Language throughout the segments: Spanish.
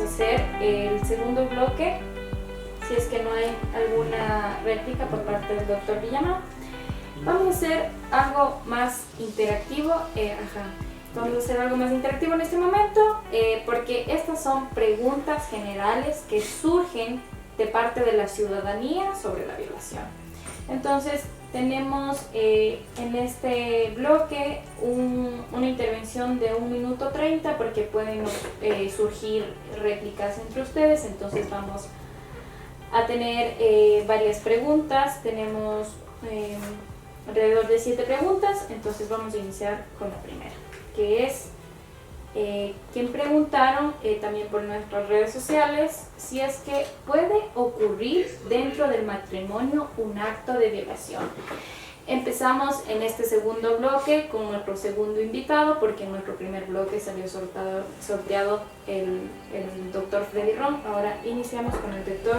hacer el segundo bloque, si es que no hay alguna réplica por parte del doctor Villamar. Vamos a hacer algo más interactivo. Vamos a hacer algo más interactivo en este momento, porque estas son preguntas generales que surgen de parte de la ciudadanía sobre la violación. Entonces, tenemos en este bloque una intervención de 1 minuto 30, porque pueden surgir réplicas entre ustedes. Entonces vamos a tener varias preguntas. Tenemos alrededor de 7 preguntas. Entonces vamos a iniciar con la primera, que es quien preguntaron también por nuestras redes sociales si es que puede ocurrir dentro del matrimonio un acto de violación. Empezamos en este segundo bloque con nuestro segundo invitado, porque en nuestro primer bloque salió sorteado el doctor Freddy Ron. Ahora iniciamos con el doctor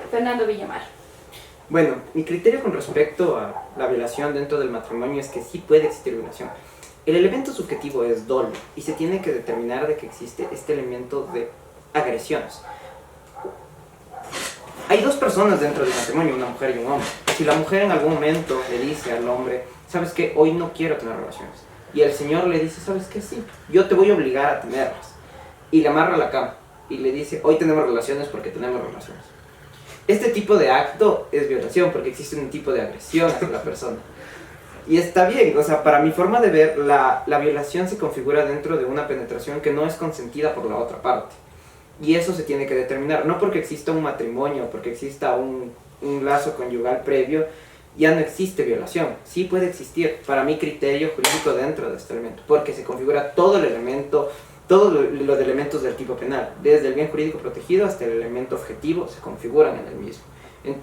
Fernando Villamar. Bueno, mi criterio con respecto a la violación dentro del matrimonio es que sí puede existir violación. El elemento subjetivo es dolo y se tiene que determinar de que existe este elemento de agresiones. Hay 2 personas dentro del matrimonio, una mujer y un hombre. Si la mujer en algún momento le dice al hombre, ¿sabes qué? Hoy no quiero tener relaciones. Y el señor le dice, ¿sabes qué? Sí, yo te voy a obligar a tenerlas. Y le amarra a la cama y le dice, hoy tenemos relaciones porque tenemos relaciones. Este tipo de acto es violación porque existe un tipo de agresión hacia la persona. Y está bien, o sea, para mi forma de ver, la violación se configura dentro de una penetración que no es consentida por la otra parte. Y eso se tiene que determinar, no porque exista un matrimonio, porque exista un lazo conyugal previo, ya no existe violación. Sí puede existir, para mi criterio jurídico, dentro de este elemento, porque se configura todo el elemento, todos los elementos del tipo penal, desde el bien jurídico protegido hasta el elemento objetivo, se configuran en el mismo.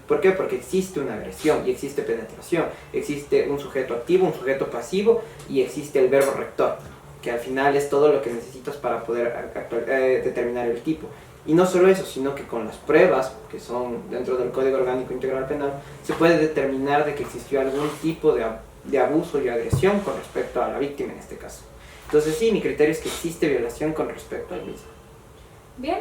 ¿Por qué? Porque existe una agresión y existe penetración, existe un sujeto activo, un sujeto pasivo y existe el verbo rector, que al final es todo lo que necesitas para poder determinar el tipo. Y no solo eso, sino que con las pruebas, que son dentro del Código Orgánico Integral Penal, se puede determinar de que existió algún tipo de abuso y agresión con respecto a la víctima en este caso. Entonces sí, mi criterio es que existe violación con respecto al mismo. Bien,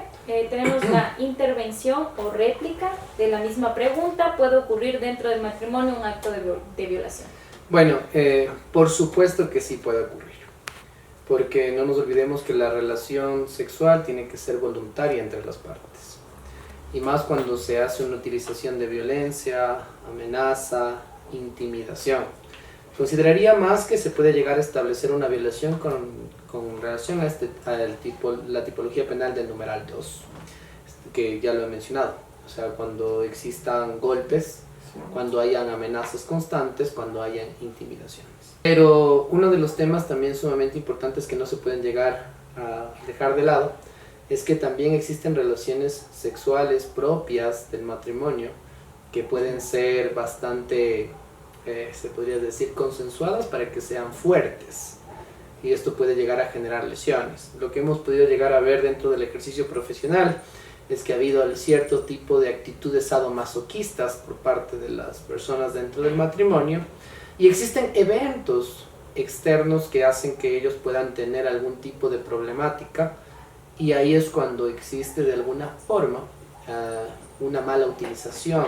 tenemos la intervención o réplica de la misma pregunta. ¿Puede ocurrir dentro del matrimonio un acto de violación? Bueno, por supuesto que sí puede ocurrir, porque no nos olvidemos que la relación sexual tiene que ser voluntaria entre las partes, y más cuando se hace una utilización de violencia, amenaza, intimidación. Consideraría más que se puede llegar a establecer una violación con relación a la tipología penal del numeral 2, que ya lo he mencionado. O sea, cuando existan golpes, cuando hayan amenazas constantes, cuando hayan intimidaciones. Pero uno de los temas también sumamente importantes que no se pueden llegar a dejar de lado es que también existen relaciones sexuales propias del matrimonio que pueden ser bastante, se podría decir, consensuadas para que sean fuertes. Y esto puede llegar a generar lesiones. Lo que hemos podido llegar a ver dentro del ejercicio profesional es que ha habido cierto tipo de actitudes sadomasoquistas por parte de las personas dentro del matrimonio, y existen eventos externos que hacen que ellos puedan tener algún tipo de problemática, y ahí es cuando existe de alguna forma una mala utilización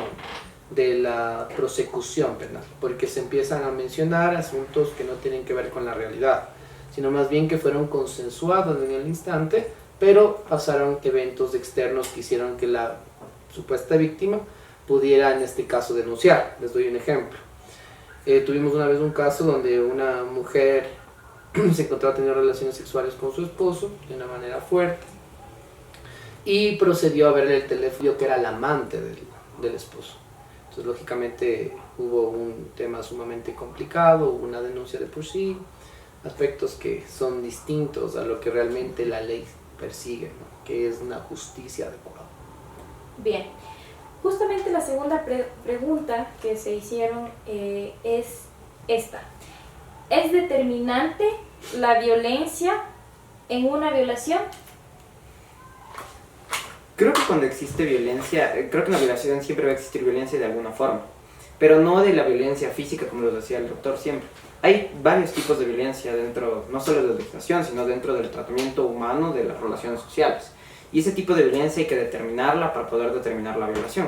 de la prosecución penal, porque se empiezan a mencionar asuntos que no tienen que ver con la realidad, sino más bien que fueron consensuados en el instante, pero pasaron eventos externos que hicieron que la supuesta víctima pudiera en este caso denunciar. Les doy un ejemplo. Tuvimos una vez un caso donde una mujer se encontraba teniendo relaciones sexuales con su esposo de una manera fuerte y procedió a verle el teléfono, que era el amante del esposo. Entonces lógicamente hubo un tema sumamente complicado, hubo una denuncia de por sí, aspectos que son distintos a lo que realmente la ley persigue, ¿no? Que es una justicia adecuada. Bien, justamente la segunda pregunta que se hicieron es esta. ¿Es determinante la violencia en una violación? Creo que cuando existe violencia, creo que en la violación siempre va a existir violencia de alguna forma. pero no de la violencia física como lo decía el doctor siempre. Hay varios tipos de violencia dentro, no solo de la legislación, sino dentro del tratamiento humano de las relaciones sociales. Y ese tipo de violencia hay que determinarla para poder determinar la violación.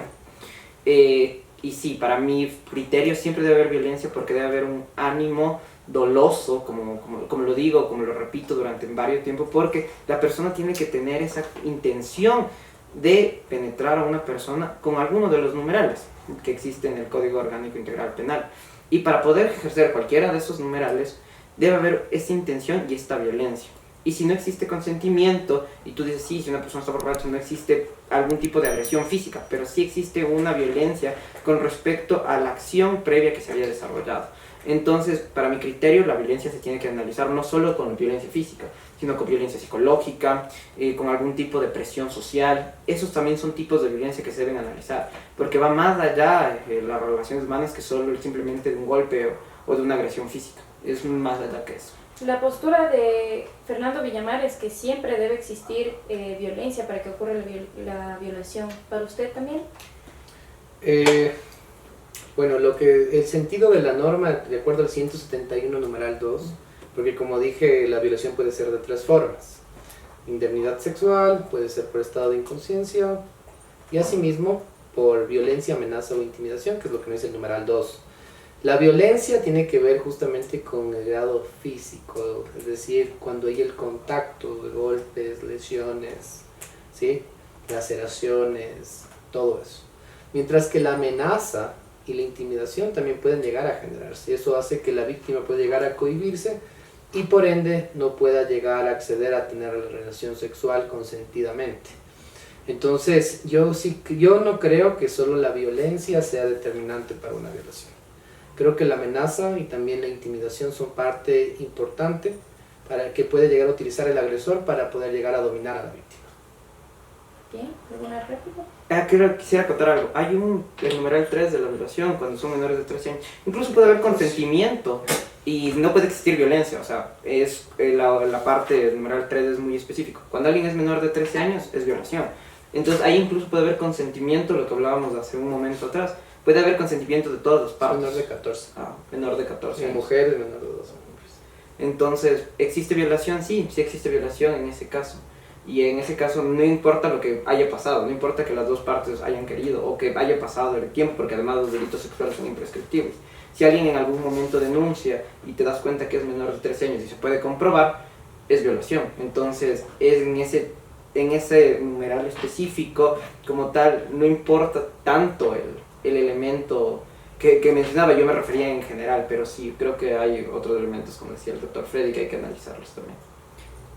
Y sí, para mi criterio siempre debe haber violencia porque debe haber un ánimo doloso, como lo digo, como lo repito durante varios tiempos, porque la persona tiene que tener esa intención de penetrar a una persona con alguno de los numerales que existen en el Código Orgánico Integral Penal. Y para poder ejercer cualquiera de esos numerales, debe haber esa intención y esta violencia. Y si no existe consentimiento, y tú dices, sí, si una persona está borracha, no existe algún tipo de agresión física, pero sí existe una violencia con respecto a la acción previa que se había desarrollado. Entonces, para mi criterio, la violencia se tiene que analizar no solo con violencia física, sino con violencia psicológica, con algún tipo de presión social. Esos también son tipos de violencia que se deben analizar, porque va más allá de las relaciones humanas que solo simplemente de un golpe o de una agresión física. Es más allá que eso. La postura de Fernando Villamar es que siempre debe existir violencia para que ocurra la violación. ¿Para usted también? Bueno, el sentido de la norma, de acuerdo al 171 numeral 2, porque como dije, la violación puede ser de tres formas. Indemnidad sexual, puede ser por estado de inconsciencia, y asimismo por violencia, amenaza o intimidación, que es lo que nos dice el numeral 2. La violencia tiene que ver justamente con el grado físico, es decir, cuando hay el contacto de golpes, lesiones, ¿sí? Laceraciones, todo eso. Mientras que la amenaza y la intimidación también pueden llegar a generarse. Eso hace que la víctima pueda llegar a cohibirse y por ende no pueda llegar a acceder a tener la relación sexual consentidamente. Entonces, yo no creo que solo la violencia sea determinante para una violación. Creo que la amenaza y también la intimidación son parte importante para que puede llegar a utilizar el agresor para poder llegar a dominar a la víctima. Bien, ¿alguna réplica? Quisiera acotar algo. Hay el numeral 3 de la violación, cuando son menores de 13 años. Incluso puede haber consentimiento y no puede existir violencia. O sea, la parte del numeral 3 es muy específico. Cuando alguien es menor de 13 años, es violación. Entonces ahí incluso puede haber consentimiento, lo que hablábamos hace un momento atrás. Puede haber consentimiento de todas las partes. Menor de 14. Menor de 14 años. Mujeres, menor de 12 hombres. Entonces, ¿existe violación? Sí existe violación en ese caso. Y en ese caso no importa lo que haya pasado, no importa que las dos partes hayan querido o que haya pasado el tiempo, porque además los delitos sexuales son imprescriptibles. Si alguien en algún momento denuncia y te das cuenta que es menor de 13 años y se puede comprobar, es violación. Entonces, en ese numeral específico, como tal, no importa tanto el elemento que mencionaba, yo me refería en general, pero sí, creo que hay otros elementos, como decía el doctor Freddy, que hay que analizarlos también.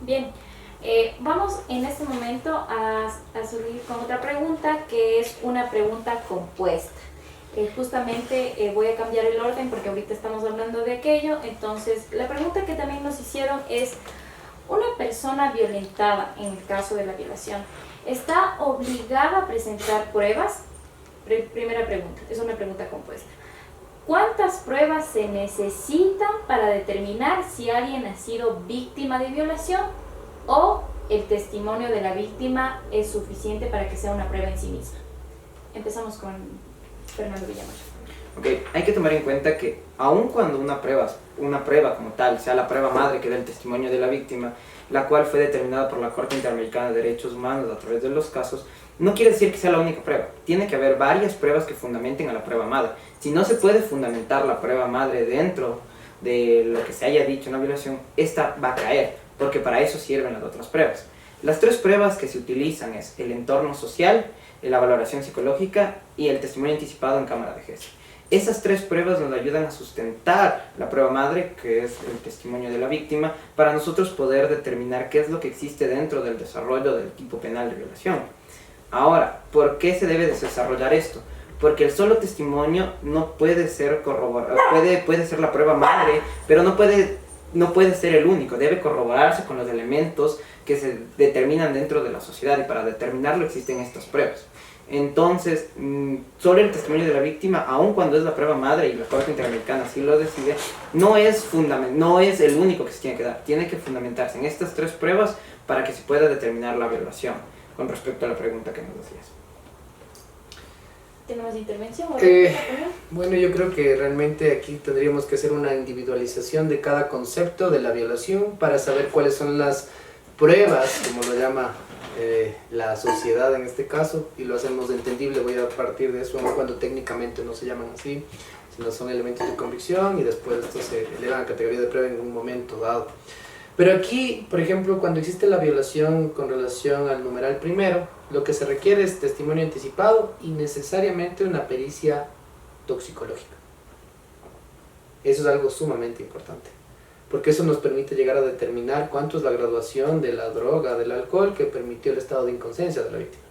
Bien. Vamos en este momento a seguir con otra pregunta, que es una pregunta compuesta. Justamente voy a cambiar el orden porque ahorita estamos hablando de aquello. Entonces, la pregunta que también nos hicieron es: ¿una persona violentada, en el caso de la violación, está obligada a presentar pruebas? Primera pregunta, es una pregunta compuesta. ¿Cuántas pruebas se necesitan para determinar si alguien ha sido víctima de violación? ¿O el testimonio de la víctima es suficiente para que sea una prueba en sí misma? Empezamos con Fernando Villamar. Ok, hay que tomar en cuenta que aun cuando una prueba como tal, sea la prueba madre que da el testimonio de la víctima, la cual fue determinada por la Corte Interamericana de Derechos Humanos a través de los casos, no quiere decir que sea la única prueba. Tiene que haber varias pruebas que fundamenten a la prueba madre. Si no se puede fundamentar la prueba madre dentro de lo que se haya dicho en una violación, esta va a caer, porque para eso sirven las otras pruebas. Las tres pruebas que se utilizan es el entorno social, la valoración psicológica y el testimonio anticipado en cámara de juicio. Esas tres pruebas nos ayudan a sustentar la prueba madre, que es el testimonio de la víctima, para nosotros poder determinar qué es lo que existe dentro del desarrollo del tipo penal de violación. Ahora, ¿por qué se debe desarrollar esto? Porque el solo testimonio no puede ser corroborado, puede ser la prueba madre, pero no puede ser el único, debe corroborarse con los elementos que se determinan dentro de la sociedad, y para determinarlo existen estas pruebas. Entonces, solo el testimonio de la víctima, aun cuando es la prueba madre y la Corte Interamericana así lo decide, no es el único que se tiene que dar. Tiene que fundamentarse en estas tres pruebas para que se pueda determinar la violación, con respecto a la pregunta que nos decías. ¿Tenemos intervención o Eh, réplica también? Bueno, yo creo que realmente aquí tendríamos que hacer una individualización de cada concepto de la violación para saber cuáles son las pruebas, como lo llama la sociedad en este caso, y lo hacemos entendible. Voy a partir de eso, aun cuando técnicamente no se llaman así, sino son elementos de convicción y después esto se eleva a categoría de prueba en un momento dado. Pero aquí, por ejemplo, cuando existe la violación con relación al numeral primero, lo que se requiere es testimonio anticipado y necesariamente una pericia toxicológica. Eso es algo sumamente importante, porque eso nos permite llegar a determinar cuánto es la graduación de la droga, del alcohol, que permitió el estado de inconsciencia de la víctima.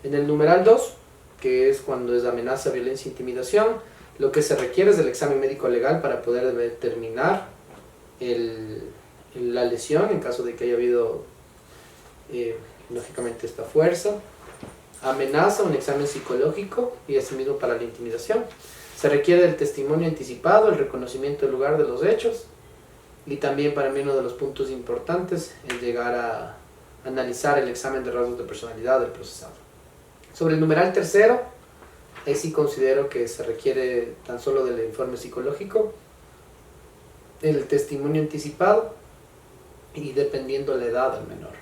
En el numeral 2, que es cuando es amenaza, violencia, intimidación, lo que se requiere es el examen médico legal para poder determinar la lesión en caso de que haya habido lógicamente esta fuerza, amenaza, un examen psicológico y asimismo para la intimidación. Se requiere el testimonio anticipado, el reconocimiento del lugar de los hechos, y también para mí uno de los puntos importantes es llegar a analizar el examen de rasgos de personalidad del procesado. Sobre el numeral tercero, ahí sí considero que se requiere tan solo del informe psicológico, el testimonio anticipado y dependiendo la edad del menor,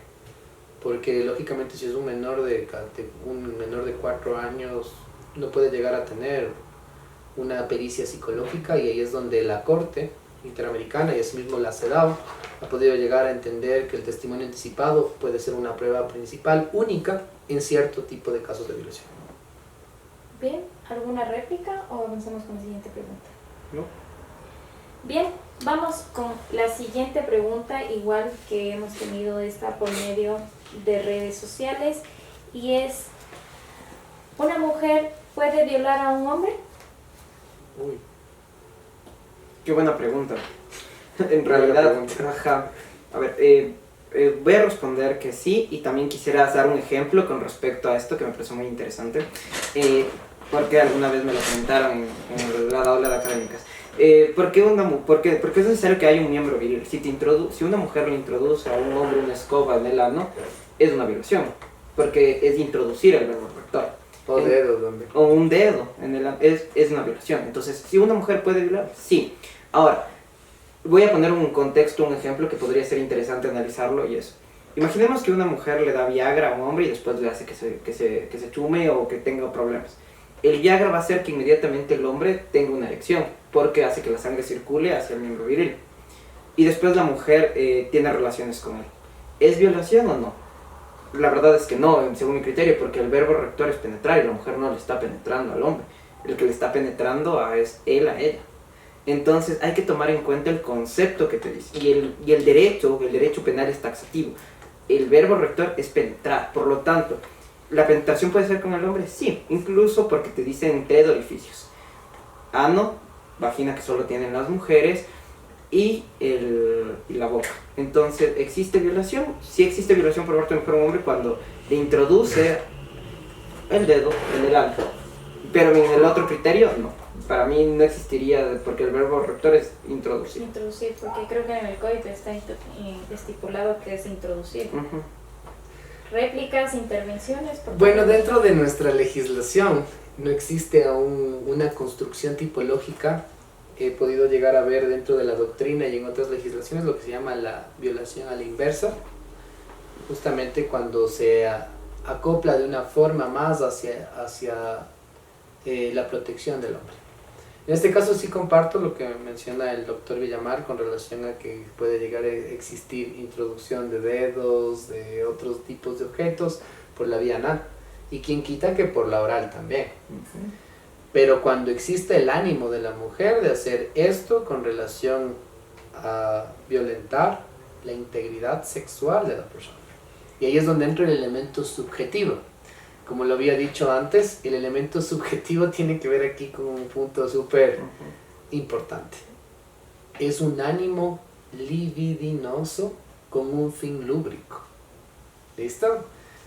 porque lógicamente si es un menor de 4 años no puede llegar a tener una pericia psicológica, y ahí es donde la Corte Interamericana y asimismo la CEDAW ha podido llegar a entender que el testimonio anticipado puede ser una prueba principal única en cierto tipo de casos de violación. Bien, ¿alguna réplica o avanzamos con la siguiente pregunta? ¿No? Bien, vamos con la siguiente pregunta, igual que hemos tenido esta por medio de redes sociales, y es: ¿una mujer puede violar a un hombre? Uy. Qué buena pregunta. En realidad, ajá. A ver, voy a responder que sí, y también quisiera dar un ejemplo con respecto a esto que me pareció muy interesante, porque alguna vez me lo comentaron en la aula de académicas. ¿Por qué es necesario que haya un miembro viril? Si una mujer le introduce a un hombre una escoba en el ano, es una violación, porque es introducir el verbo rector. O dedos, ¿dónde? O un dedo en el ano, es una violación. Entonces, ¿si una mujer puede violar? Sí. Ahora, voy a poner un contexto, un ejemplo que podría ser interesante analizarlo, y eso. Imaginemos que una mujer le da Viagra a un hombre y después le hace que se chume o que tenga problemas. El Viagra va a hacer que inmediatamente el hombre tenga una erección, porque hace que la sangre circule hacia el miembro viril. Y después la mujer tiene relaciones con él. ¿Es violación o no? La verdad es que no, según mi criterio, porque el verbo rector es penetrar y la mujer no le está penetrando al hombre. El que le está penetrando es él a ella. Entonces hay que tomar en cuenta el concepto que te dice. Y el derecho penal es taxativo. El verbo rector es penetrar, por lo tanto, ¿la penetración puede ser con el hombre? Sí, incluso porque te dicen 3 orificios: ano, vagina, que solo tienen las mujeres, y la boca. Entonces, ¿existe violación? Sí existe violación por parte de mujer o hombre cuando le introduce el dedo en el ano. Pero en el otro criterio, no. Para mí no existiría, porque el verbo rector es introducir. Introducir, porque creo que en el código está estipulado que es introducir. Uh-huh. ¿Réplicas, intervenciones? Bueno, dentro de nuestra legislación no existe aún una construcción tipológica. He podido llegar a ver dentro de la doctrina y en otras legislaciones lo que se llama la violación a la inversa, justamente cuando se acopla de una forma más hacia la protección del hombre. En este caso sí comparto lo que menciona el doctor Villamar con relación a que puede llegar a existir introducción de dedos, de otros tipos de objetos por la vía anal, y quien quita que por la oral también. Uh-huh. Pero cuando existe el ánimo de la mujer de hacer esto con relación a violentar la integridad sexual de la persona, y ahí es donde entra el elemento subjetivo. Como lo había dicho antes, el elemento subjetivo tiene que ver aquí con un punto súper importante. Es un ánimo libidinoso con un fin lúbrico. ¿Listo?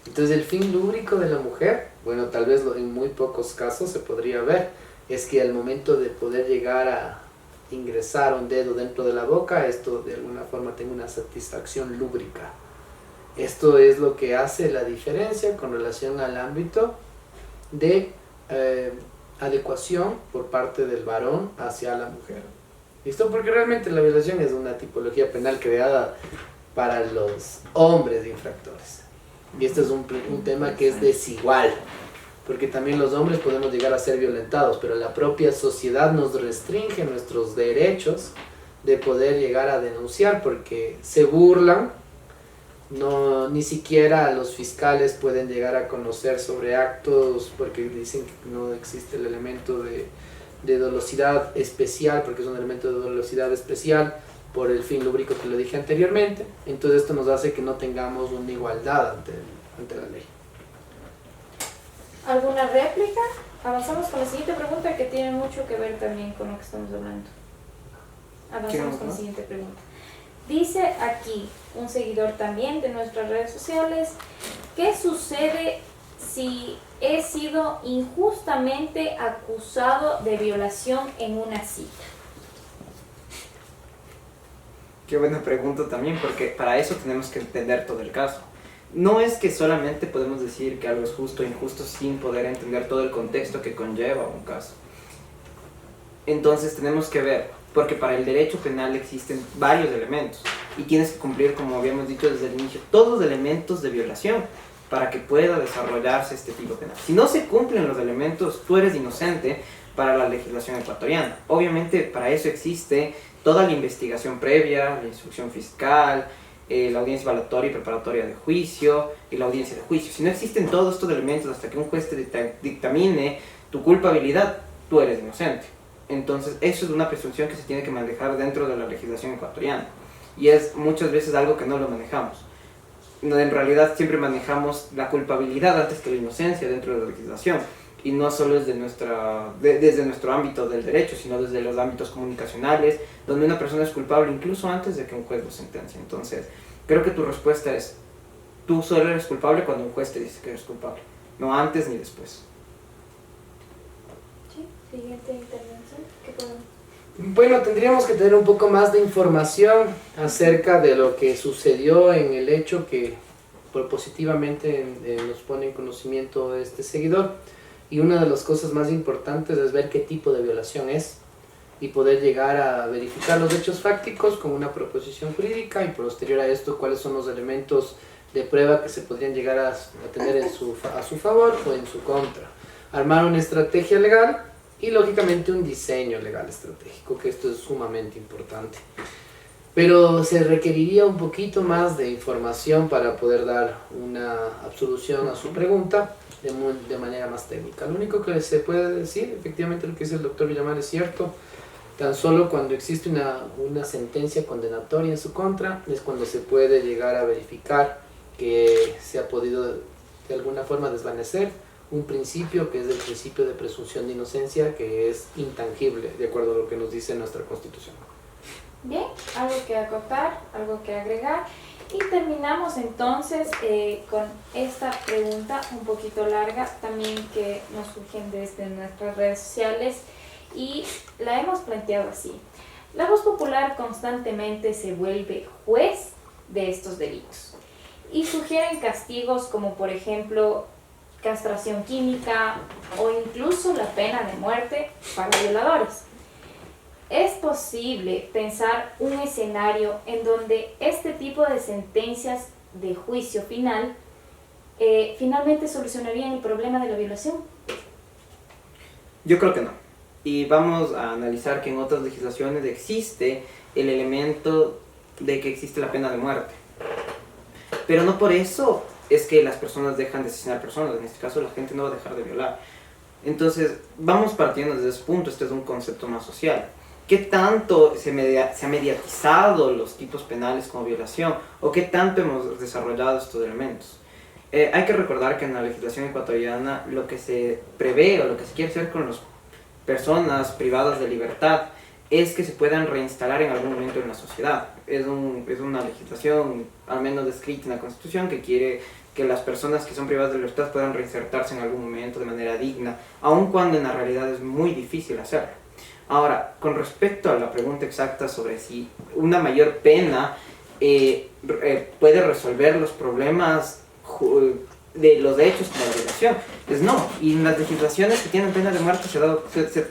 Entonces el fin lúbrico de la mujer, bueno, tal vez en muy pocos casos se podría ver, es que al momento de poder llegar a ingresar un dedo dentro de la boca, esto de alguna forma tenga una satisfacción lúbrica. Esto es lo que hace la diferencia con relación al ámbito de adecuación por parte del varón hacia la mujer. ¿Listo? Porque realmente la violación es una tipología penal creada para los hombres infractores. Y este es un tema que es desigual, porque también los hombres podemos llegar a ser violentados, pero la propia sociedad nos restringe nuestros derechos de poder llegar a denunciar, porque se burlan. No, ni siquiera los fiscales pueden llegar a conocer sobre actos porque dicen que no existe el elemento de dolosidad especial, porque es un elemento de dolosidad especial por el fin lúbrico que lo dije anteriormente. Entonces esto nos hace que no tengamos una igualdad ante la ley. ¿Alguna réplica? Avanzamos con la siguiente pregunta que tiene mucho que ver también con lo que estamos hablando. Avanzamos con la siguiente pregunta. Dice aquí un seguidor también de nuestras redes sociales: ¿qué sucede si he sido injustamente acusado de violación en una cita? Qué buena pregunta también, porque para eso tenemos que entender todo el caso. No es que solamente podemos decir que algo es justo o injusto sin poder entender todo el contexto que conlleva un caso. Entonces tenemos que ver, porque para el derecho penal existen varios elementos y tienes que cumplir, como habíamos dicho desde el inicio, todos los elementos de violación para que pueda desarrollarse este tipo penal. Si no se cumplen los elementos, tú eres inocente para la legislación ecuatoriana. Obviamente para eso existe toda la investigación previa, la instrucción fiscal, la audiencia evaluatoria y preparatoria de juicio y la audiencia de juicio. Si no existen todos estos elementos hasta que un juez te dictamine tu culpabilidad, tú eres inocente. Entonces eso es una presunción que se tiene que manejar dentro de la legislación ecuatoriana y es muchas veces algo que no lo manejamos. En realidad siempre manejamos la culpabilidad antes que la inocencia dentro de la legislación, y no solo desde nuestro ámbito del derecho, sino desde los ámbitos comunicacionales, donde una persona es culpable incluso antes de que un juez lo sentencie. Entonces creo que tu respuesta es: tú solo eres culpable cuando un juez te dice que eres culpable, no antes ni después. Siguiente intervención. ¿Qué podemos? Bueno, tendríamos que tener un poco más de información acerca de lo que sucedió en el hecho que positivamente nos pone en conocimiento este seguidor. Y una de las cosas más importantes es ver qué tipo de violación es y poder llegar a verificar los hechos fácticos con una proposición jurídica, y posterior a esto cuáles son los elementos de prueba que se podrían llegar a tener a su favor o en su contra. Armar una estrategia legal y lógicamente un diseño legal estratégico, que esto es sumamente importante. Pero se requeriría un poquito más de información para poder dar una absolución a su pregunta de manera más técnica. Lo único que se puede decir, efectivamente lo que dice el doctor Villamar es cierto, tan solo cuando existe una sentencia condenatoria en su contra es cuando se puede llegar a verificar que se ha podido de alguna forma desvanecer un principio que es el principio de presunción de inocencia, que es intangible de acuerdo a lo que nos dice nuestra Constitución. Bien, algo que acotar, algo que agregar. Y terminamos entonces con esta pregunta un poquito larga también que nos surgen desde nuestras redes sociales y la hemos planteado así. La voz popular constantemente se vuelve juez de estos delitos y sugieren castigos como por ejemplo castración química o incluso la pena de muerte para violadores. ¿Es posible pensar un escenario en donde este tipo de sentencias de juicio final finalmente solucionarían el problema de la violación? Yo creo que no. Y vamos a analizar que en otras legislaciones existe el elemento de que existe la pena de muerte. Pero no por eso es que las personas dejan de asesinar personas. En este caso la gente no va a dejar de violar. Entonces vamos partiendo desde ese punto. Este es un concepto más social. ¿Qué tanto se ha mediatizado los tipos penales como violación? ¿O qué tanto hemos desarrollado estos elementos? Hay que recordar que en la legislación ecuatoriana lo que se prevé o lo que se quiere hacer con las personas privadas de libertad es que se puedan reinstalar en algún momento en la sociedad. Es una legislación, al menos descrita en la Constitución, que quiere que las personas que son privadas de libertad puedan reinsertarse en algún momento de manera digna, aun cuando en la realidad es muy difícil hacerlo. Ahora, con respecto a la pregunta exacta sobre si una mayor pena puede resolver los problemas de los hechos como la violación. Pues no, y en las legislaciones que tienen pena de muerte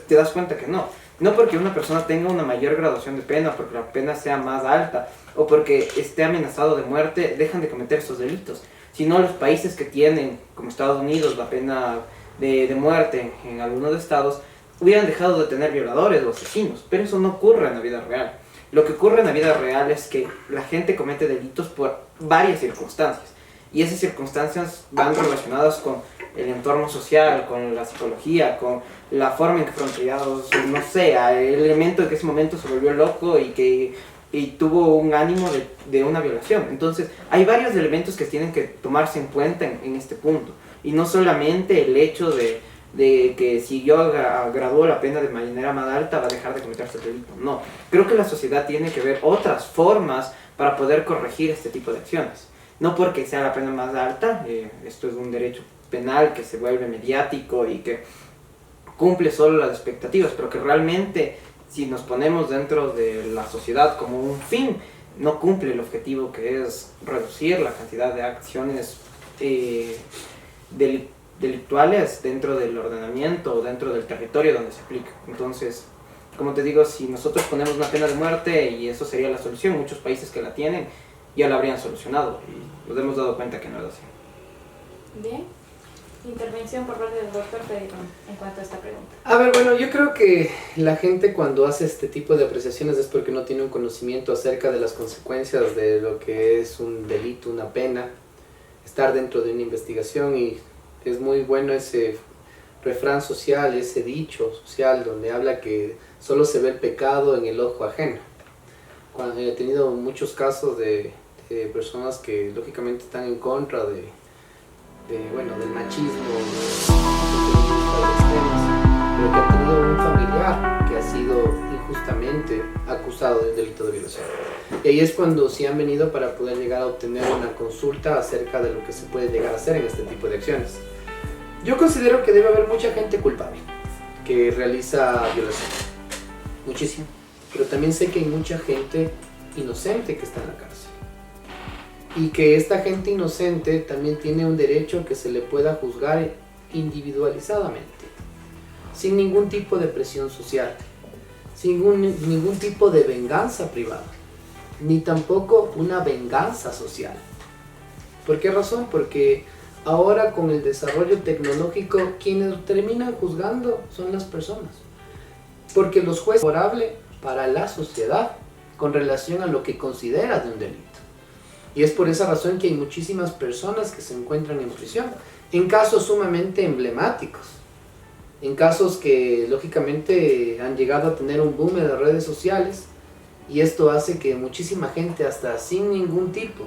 te das cuenta que no. No porque una persona tenga una mayor graduación de pena, porque la pena sea más alta, o porque esté amenazado de muerte, dejan de cometer esos delitos. Sino los países que tienen, como Estados Unidos, la pena de muerte en algunos estados, hubieran dejado de tener violadores o asesinos. Pero eso no ocurre en la vida real. Lo que ocurre en la vida real es que la gente comete delitos por varias circunstancias. Y esas circunstancias van relacionadas con el entorno social, con la psicología, con la forma en que fueron criados, no sé, el elemento de que ese momento se volvió loco y tuvo un ánimo de una violación. Entonces, hay varios elementos que tienen que tomarse en cuenta en este punto. Y no solamente el hecho de que si yo gradúo la pena de manera más alta va a dejar de cometerse el delito. No, creo que la sociedad tiene que ver otras formas para poder corregir este tipo de acciones. No porque sea la pena más alta, esto es un derecho penal que se vuelve mediático y que cumple solo las expectativas, pero que realmente si nos ponemos dentro de la sociedad como un fin, no cumple el objetivo que es reducir la cantidad de acciones delictuales dentro del ordenamiento o dentro del territorio donde se aplica. Entonces, como te digo, si nosotros ponemos una pena de muerte y eso sería la solución, muchos países que la tienen ya la habrían solucionado y nos hemos dado cuenta que no es así. Bien. Intervención por parte del doctor Pedro en cuanto a esta pregunta. A ver, bueno, yo creo que la gente cuando hace este tipo de apreciaciones es porque no tiene un conocimiento acerca de las consecuencias de lo que es un delito, una pena, estar dentro de una investigación, y es muy bueno ese refrán social, ese dicho social donde habla que solo se ve el pecado en el ojo ajeno. Cuando he tenido muchos casos de personas que lógicamente están en contra del machismo, pero que han tenido un familiar que ha sido injustamente acusado de un delito de violación. Y ahí es cuando sí han venido para poder llegar a obtener una consulta acerca de lo que se puede llegar a hacer en este tipo de acciones. Yo considero que debe haber mucha gente culpable que realiza violación, muchísimo, pero también sé que hay mucha gente inocente que está en la cárcel. Y que esta gente inocente también tiene un derecho que se le pueda juzgar individualizadamente, sin ningún tipo de presión social, sin ningún tipo de venganza privada, ni tampoco una venganza social. ¿Por qué razón? Porque ahora con el desarrollo tecnológico, quienes terminan juzgando son las personas. Porque los jueces son favorables para la sociedad con relación a lo que considera de un delito. Y es por esa razón que hay muchísimas personas que se encuentran en prisión, en casos sumamente emblemáticos, en casos que lógicamente han llegado a tener un boom en las redes sociales, y esto hace que muchísima gente, hasta sin ningún tipo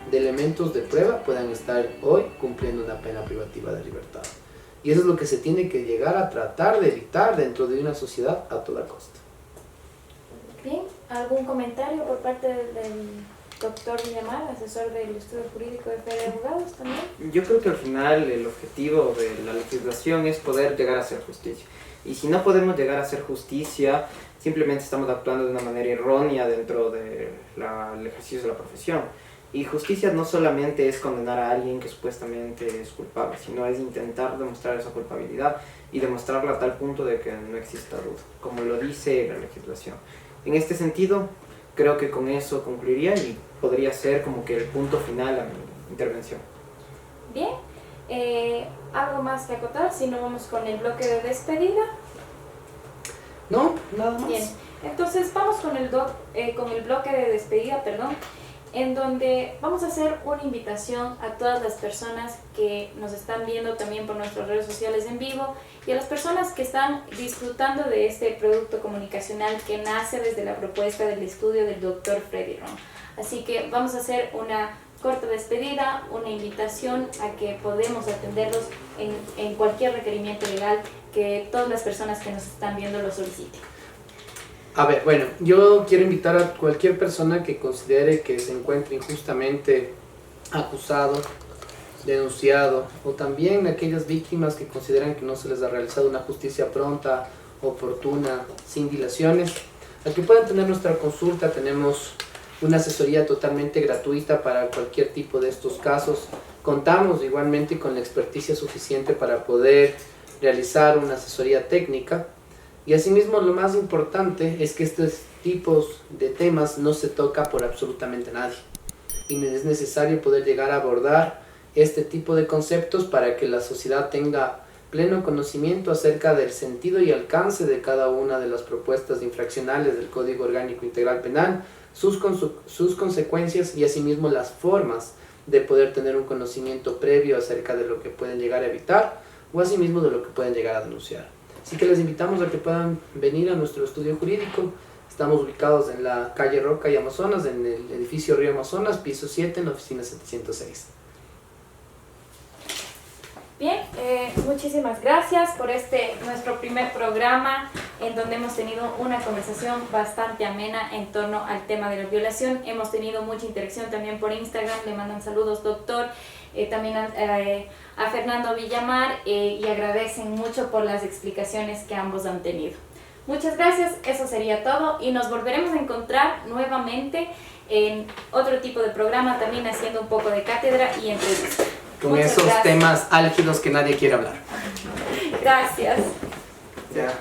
de elementos de prueba, puedan estar hoy cumpliendo una pena privativa de libertad. Y eso es lo que se tiene que llegar a tratar de evitar dentro de una sociedad a toda costa. Bien, ¿algún comentario por parte del doctor Villamar, asesor del estudio jurídico de Fe de Abogados también? Yo creo que al final el objetivo de la legislación es poder llegar a hacer justicia. Y si no podemos llegar a hacer justicia, simplemente estamos actuando de una manera errónea dentro del ejercicio de la profesión. Y justicia no solamente es condenar a alguien que supuestamente es culpable, sino es intentar demostrar esa culpabilidad y demostrarla a tal punto de que no exista duda, como lo dice la legislación. En este sentido, creo que con eso concluiría y podría ser como que el punto final a mi intervención. Bien, ¿algo más que acotar? Si no, vamos con el bloque de despedida. No, nada más. Bien, entonces vamos con el bloque de despedida, en donde vamos a hacer una invitación a todas las personas que nos están viendo también por nuestras redes sociales en vivo y a las personas que están disfrutando de este producto comunicacional que nace desde la propuesta del estudio del Dr. Freddy Ron. Así que vamos a hacer una corta despedida, una invitación a que podemos atenderlos en cualquier requerimiento legal que todas las personas que nos están viendo lo soliciten. A ver, bueno, yo quiero invitar a cualquier persona que considere que se encuentre injustamente acusado, denunciado, o también aquellas víctimas que consideran que no se les ha realizado una justicia pronta, oportuna, sin dilaciones, a que puedan tener nuestra consulta. Tenemos una asesoría totalmente gratuita para cualquier tipo de estos casos, Contamos igualmente con la experticia suficiente para poder realizar una asesoría técnica, y asimismo lo más importante es que estos tipos de temas no se toca por absolutamente nadie, y es necesario poder llegar a abordar este tipo de conceptos para que la sociedad tenga pleno conocimiento acerca del sentido y alcance de cada una de las propuestas infraccionales del Código Orgánico Integral Penal, sus consecuencias y asimismo las formas de poder tener un conocimiento previo acerca de lo que pueden llegar a evitar o asimismo de lo que pueden llegar a denunciar. Así que les invitamos a que puedan venir a nuestro estudio jurídico. Estamos ubicados en la calle Roca y Amazonas, en el edificio Río Amazonas, piso 7, en la oficina 706. Bien, muchísimas gracias por nuestro primer programa en donde hemos tenido una conversación bastante amena en torno al tema de la violación. Hemos tenido mucha interacción también por Instagram, le mandan saludos doctor, también a Fernando Villamar y agradecen mucho por las explicaciones que ambos han tenido. Muchas gracias, eso sería todo y nos volveremos a encontrar nuevamente en otro tipo de programa, también haciendo un poco de cátedra y entrevista. Con Muchas esos gracias. temas álgidos que nadie quiere hablar. Gracias. Ya.